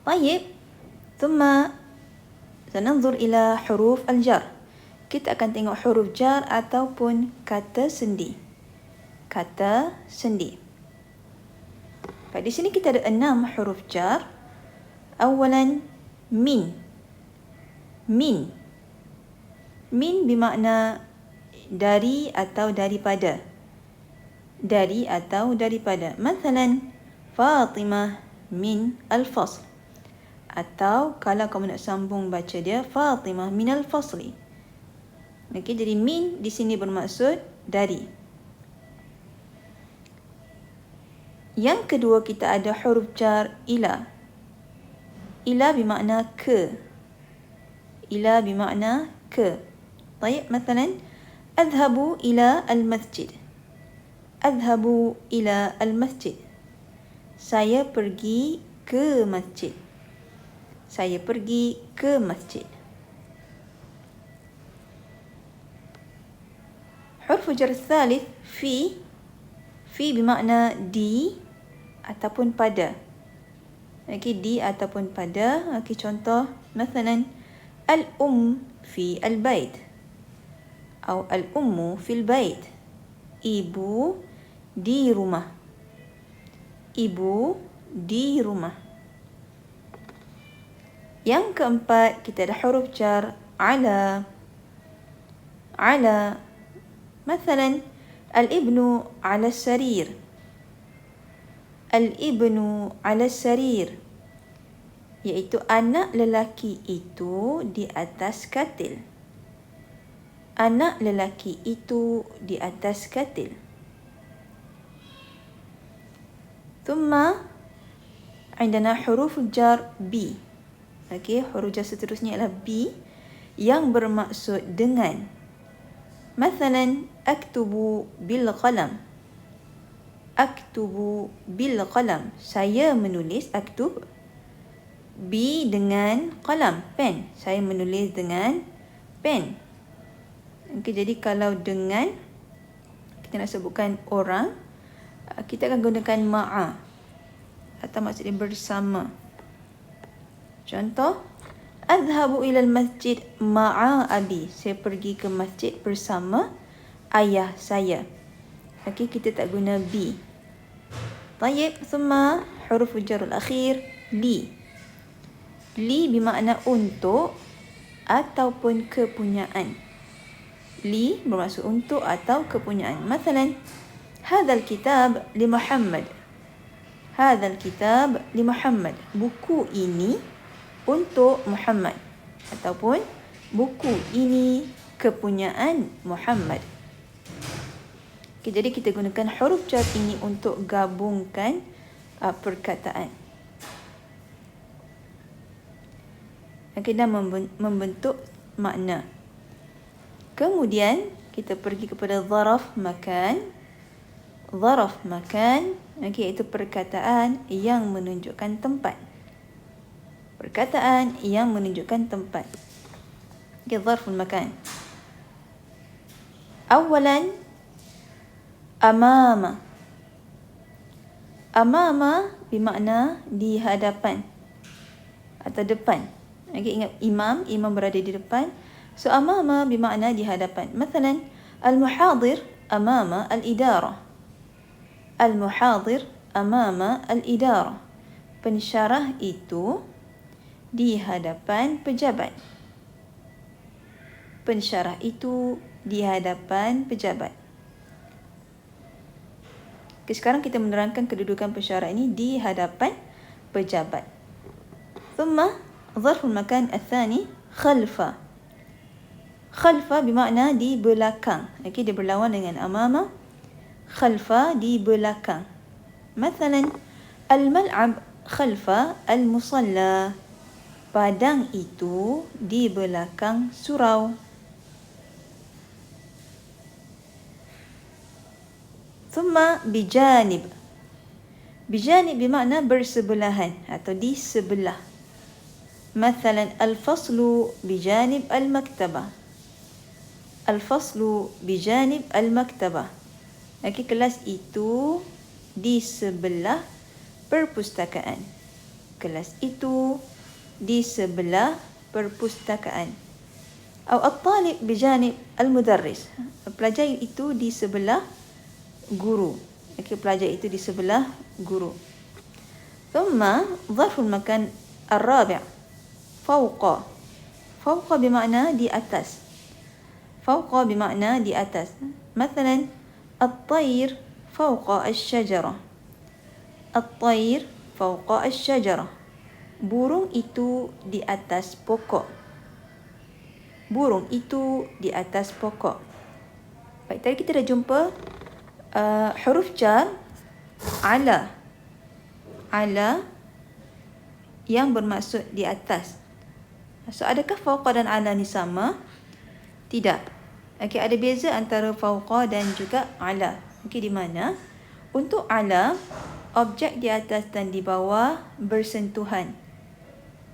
طيب ثم سننظر إلى حروف الجر. Kita akan tengok huruf jar ataupun kata sendi. Kata sendi. Di sini kita ada 6 huruf jar. Awalan min. Min. Min bermakna dari atau daripada. Dari atau daripada. Mathalan, Fatimah min al-fasl. Atau kalau kamu nak sambung baca dia, Fatimah min al-fasli. Okey, jadi min di sini bermaksud dari. Yang kedua kita ada huruf jar ila. Ila bermakna ke. Ila bermakna ke. Baik, مثلا أذهب إلى المسجد. أذهب إلى المسجد. Saya pergi ke masjid. Saya pergi ke masjid. حرف الجر الثالث في. في bermakna di ataupun pada. Okey, di ataupun pada. Okey, contoh مثلا في البيت أو الأم في البيت. Ibu di rumah. Ibu di rumah. Yang keempat kita ada huruf jar ala. Ala. مثلا الابن على السرير. الابن على السرير. Iaitu anak lelaki itu di atas katil. Anak lelaki itu di atas katil. ثم عندنا حروف الجر ب. Okey, huruf jar seterusnya adalah b yang bermaksud dengan. مثلا أكتب بالقلم. أكتب بالقلم. Saya menulis أكتب. B dengan qalam, pen. Saya menulis dengan pen. Okay, jadi kalau dengan kita nak sebutkan orang, kita akan gunakan ma'a atau maksudnya bersama. Contoh, Adhabu ilal masjid ma'a abi. Saya pergi ke masjid bersama ayah saya. Okey, kita tak guna bi. Tayyib, thumma huruf jar al-akhir li. Li bermakna untuk ataupun kepunyaan. Li bermaksud untuk atau kepunyaan. Mathalan, hadzal kitab li Muhammad. Hadzal kitab li Muhammad. Buku ini untuk Muhammad. Ataupun buku ini kepunyaan Muhammad. Okay, jadi kita gunakan huruf jar ini untuk gabungkan perkataan. Okay, dan membentuk makna. Kemudian kita pergi kepada zaraf makan. Zaraf makan, okay, iaitu perkataan yang menunjukkan tempat. Perkataan yang menunjukkan tempat. Okay, zarful makan. Awalan, amama. Amama bermakna di hadapan atau depan. Okay, ingat imam berada di depan. So amama bermakna di hadapan. Mathalan, al-muhadir amama al-idarah. Al-muhadir amama al-idarah. Pensyarah itu di hadapan pejabat. Pensyarah itu di hadapan pejabat. Okay, sekarang kita menerangkan kedudukan pensyarah ini di hadapan pejabat. Thumma zarful makan al-thani khalfa. Khalfa bermakna di belakang. Okay, dia berlawan dengan amama. Khalfa di belakang. Mathalan, al-mal'ab khalfa al-musalla. Padang itu di belakang surau. Thumma bijanib. Bijanib bermakna bersebelahan atau di sebelah. Mathalan, al-faslu bijanib al-maktabah. Al-faslu bijanib al-maktabah. Okay, kelas itu di sebelah perpustakaan. kelas itu di sebelah perpustakaan. Atau at-talib bijanib al-mudarris. Pelajar itu di sebelah guru. Okey, pelajar itu di sebelah guru. ثم ظرف المكان الرابع فوق. فوق بمعنى di atas. فوق بمعنى di atas. مثلا الطير فوق الشجرة. الطير فوق الشجرة. Burung itu di atas pokok. Burung itu di atas pokok. Baik, tadi kita dah jumpa huruf jar ala. Ala yang bermaksud di atas. So, adakah fauqa dan ala ni sama? Tidak. Okey, ada beza antara fauqa dan juga ala. Okey, di mana? Untuk ala, objek di atas dan di bawah bersentuhan.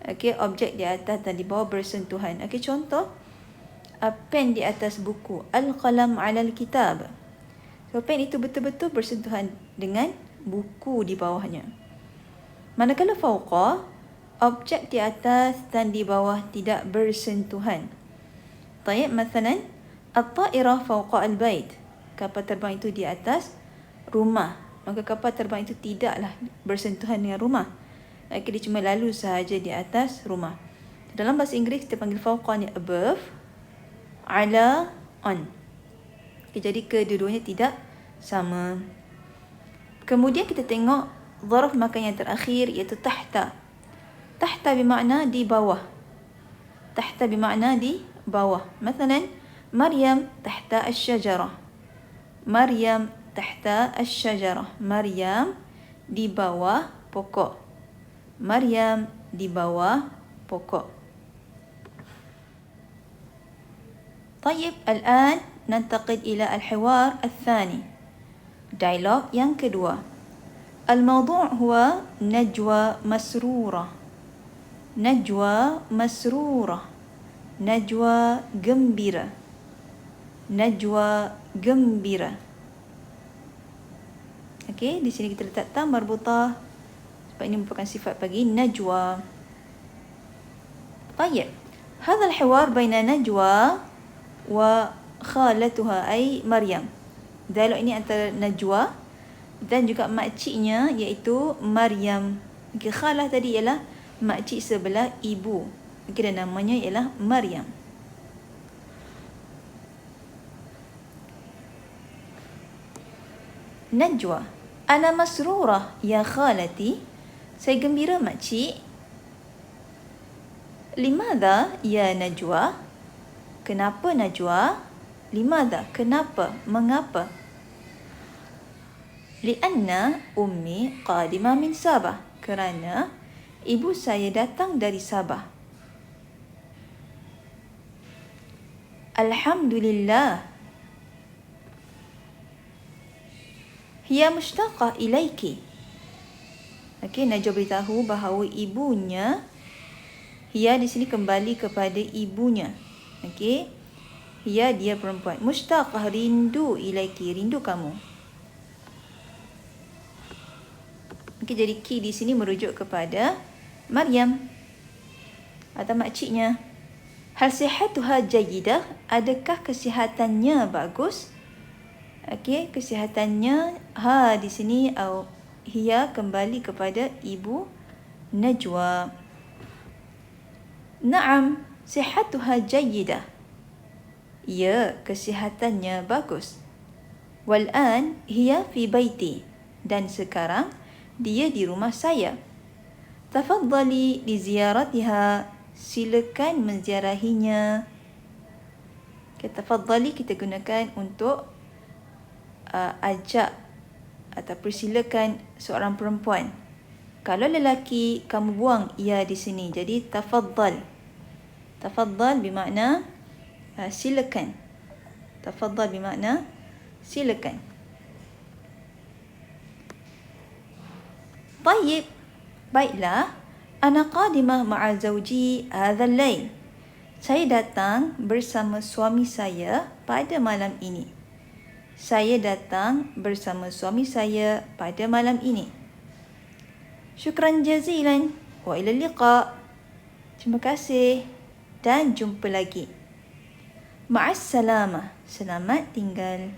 Okey, objek di atas dan di bawah bersentuhan. Okey, contoh, pen di atas buku. Al-qalam 'alal kitab. So, pen itu betul-betul bersentuhan dengan buku di bawahnya. Manakala fauqa, objek di atas dan di bawah tidak bersentuhan. Tayyib, masalan, at-ta'irah fauqa al-bait. Kapal terbang itu di atas rumah. Maka kapal terbang itu tidaklah bersentuhan dengan rumah. Dia cuma lalu sahaja di atas rumah. Dalam bahasa Inggeris kita panggil fauqa ni above, ala, on. Jadi kedua-duanya tidak sama. Kemudian kita tengok zarf makan yang terakhir, iaitu tahta. Tahta bermakna di bawah. Tahta bermakna di bawah. Masalan, Maryam tahta asy-syajarah. Maryam tahta asy-syajarah. Maryam di bawah pokok. Maryam di bawah pokok. طيب الآن ننتقل إلى الحوار الثاني. dialog yang kedua. الموضوع هو نجوى مسرورة. نجوى مسرورة. نجوى gembira. نجوى gembira. Okey, di sini kita letak ta marbutah sebab ini merupakan sifat bagi najwa. طيب هذا الحوار بين نجوى وخالتها أي مريم. Dialog ini antara Najwa dan juga makciknya iaitu Maryam. Okay, khalah tadi ialah makcik sebelah ibu. Okay, dan namanya ialah Maryam. Najwa, ana masrurah ya khalati. Saya gembira makcik. Limadha ya Najwa? Kenapa Najwa? Limadha? Kenapa? Mengapa? Lianna ummi qadima min Sabah. Kerana ibu saya datang dari Sabah. Alhamdulillah. Hiya mushtaqah ilaiki. Okey, Najwa beritahu bahawa ibunya, Hiya di sini kembali kepada ibunya. Okey. Hiya dia perempuan. Mushtaqah rindu ilaiki, rindu kamu. Okey, jadi ki di sini merujuk kepada Maryam atau makciknya. Hal sihatuha jayyidah? Adakah kesihatannya bagus? Okey, kesihatannya ha di sini atau Hiya kembali kepada ibu Najwa. Naam, sihatuha jayyidah. Ya, kesihatannya bagus. Wal'an hiya fi baiti. Dan sekarang dia di rumah saya. Tafaddali li ziyaratiha. Silakan menziarahinya. Tafaddali kita gunakan untuk ajak atau persilakan seorang perempuan. Kalau lelaki, kamu buang ia di sini. Jadi tafaddal. Tafaddal bermakna silakan. Tafaddal bermakna silakan. Baik. Baiklah. Ana qadimah ma'a zawji hadha al-lail. Saya datang bersama suami saya pada malam ini. Saya datang bersama suami saya pada malam ini. Syukran jazilan. Wa ila liqa. Terima kasih dan jumpa lagi. Ma'as salamah. Selamat tinggal.